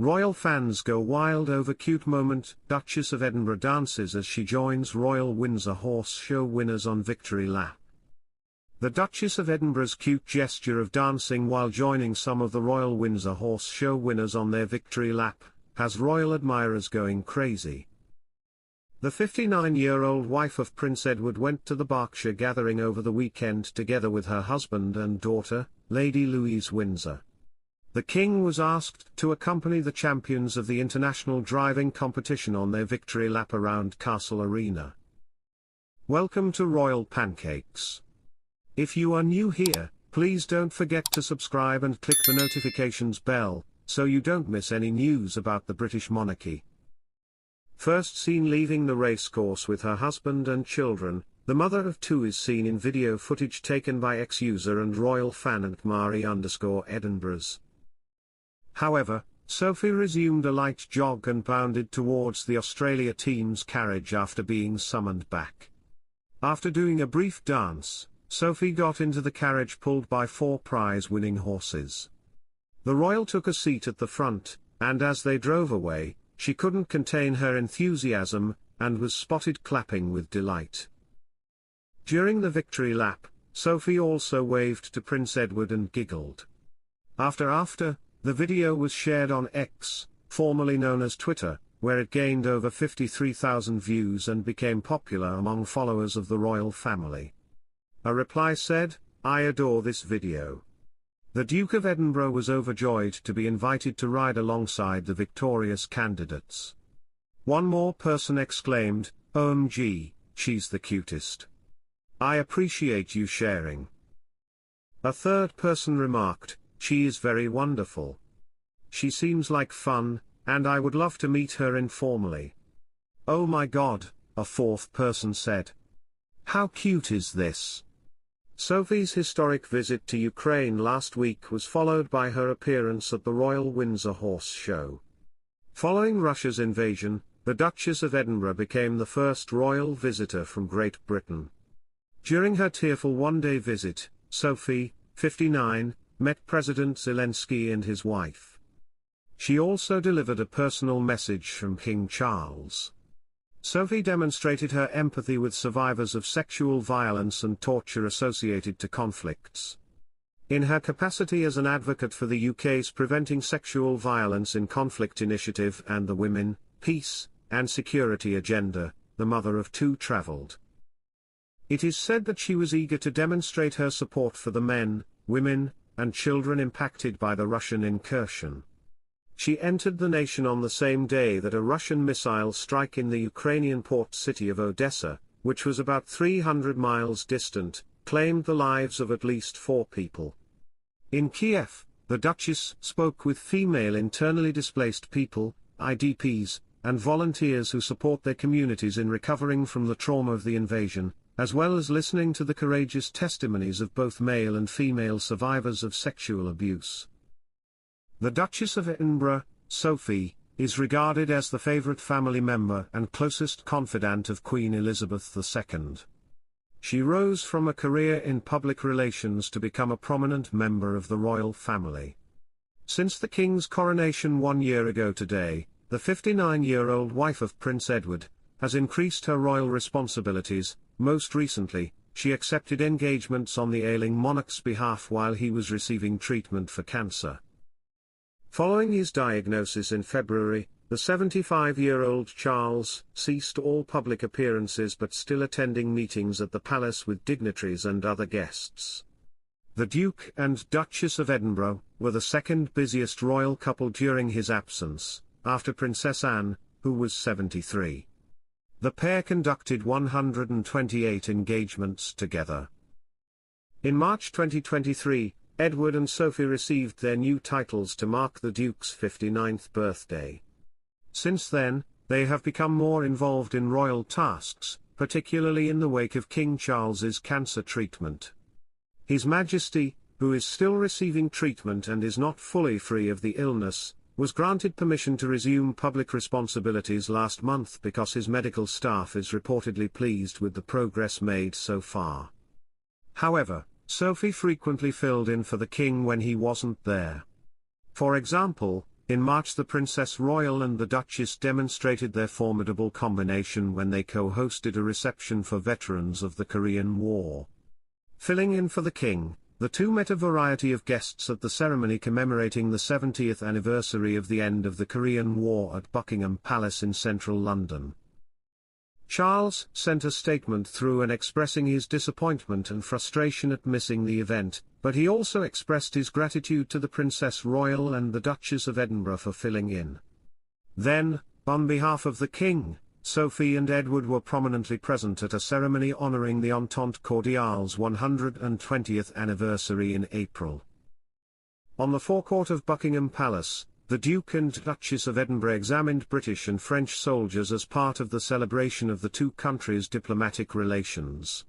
Royal fans go wild over cute moment. Duchess of Edinburgh dances as she joins Royal Windsor Horse Show winners on victory lap. The Duchess of Edinburgh's cute gesture of dancing while joining some of the Royal Windsor Horse Show winners on their victory lap has royal admirers going crazy. The 59-year-old wife of Prince Edward went to the Berkshire gathering over the weekend together with her husband and daughter, Lady Louise Windsor. The King was asked to accompany the champions of the international driving competition on their victory lap around Castle Arena. Welcome to Royal Pancakes. If you are new here, please don't forget to subscribe and click the notifications bell, so you don't miss any news about the British monarchy. First seen leaving the racecourse with her husband and children, the mother of two is seen in video footage taken by ex-user and royal fan @Mari_Edinburghs. However, Sophie resumed a light jog and bounded towards the Australia team's carriage after being summoned back. After doing a brief dance, Sophie got into the carriage pulled by 4 prize-winning horses. The royal took a seat at the front, and as they drove away, she couldn't contain her enthusiasm, and was spotted clapping with delight. During the victory lap, Sophie also waved to Prince Edward and giggled. After, the video was shared on X, formerly known as Twitter, where it gained over 53,000 views and became popular among followers of the royal family. A reply said, "I adore this video." The Duke of Edinburgh was overjoyed to be invited to ride alongside the victorious candidates. One more person exclaimed, "OMG, she's the cutest. I appreciate you sharing." A third person remarked, "She is very wonderful. She seems like fun, and I would love to meet her informally." "Oh my God," a fourth person said. "How cute is this?" Sophie's historic visit to Ukraine last week was followed by her appearance at the Royal Windsor Horse Show. Following Russia's invasion, the Duchess of Edinburgh became the first royal visitor from Great Britain. During her tearful one-day visit, Sophie, 59, met President Zelensky and his wife. She also delivered a personal message from King Charles. Sophie demonstrated her empathy with survivors of sexual violence and torture associated to conflicts. In her capacity as an advocate for the UK's Preventing Sexual Violence in Conflict initiative and the Women, Peace, and Security agenda, the mother of two travelled. It is said that she was eager to demonstrate her support for the men, women, and children impacted by the Russian incursion. She entered the nation on the same day that a Russian missile strike in the Ukrainian port city of Odessa, which was about 300 miles distant, claimed the lives of at least 4 people. In Kiev, the Duchess spoke with female internally displaced people, IDPs, and volunteers who support their communities in recovering from the trauma of the invasion, as well as listening to the courageous testimonies of both male and female survivors of sexual abuse. The Duchess of Edinburgh, Sophie, is regarded as the favourite family member and closest confidant of Queen Elizabeth II. She rose from a career in public relations to become a prominent member of the royal family. Since the King's coronation 1 year ago today, the 59-year-old wife of Prince Edward has increased her royal responsibilities. Most recently, she accepted engagements on the ailing monarch's behalf while he was receiving treatment for cancer. Following his diagnosis in February, the 75-year-old Charles ceased all public appearances but still attending meetings at the palace with dignitaries and other guests. The Duke and Duchess of Edinburgh were the second busiest royal couple during his absence, after Princess Anne, who was 73. The pair conducted 128 engagements together. In March 2023, Edward and Sophie received their new titles to mark the Duke's 59th birthday. Since then, they have become more involved in royal tasks, particularly in the wake of King Charles's cancer treatment. His Majesty, who is still receiving treatment and is not fully free of the illness, was granted permission to resume public responsibilities last month because his medical staff is reportedly pleased with the progress made so far. However, Sophie frequently filled in for the King when he wasn't there. For example, In March the Princess Royal and the Duchess demonstrated their formidable combination when they co-hosted a reception for veterans of the Korean War. Filling in for the king, the two met a variety of guests at the ceremony commemorating the 70th anniversary of the end of the Korean War at Buckingham Palace in central London. Charles sent a statement through and expressing his disappointment and frustration at missing the event, but he also expressed his gratitude to the Princess Royal and the Duchess of Edinburgh for filling in. Then, on behalf of the King, Sophie and Edward were prominently present at a ceremony honouring the Entente Cordiale's 120th anniversary in April. On the forecourt of Buckingham Palace, the Duke and Duchess of Edinburgh examined British and French soldiers as part of the celebration of the two countries' diplomatic relations.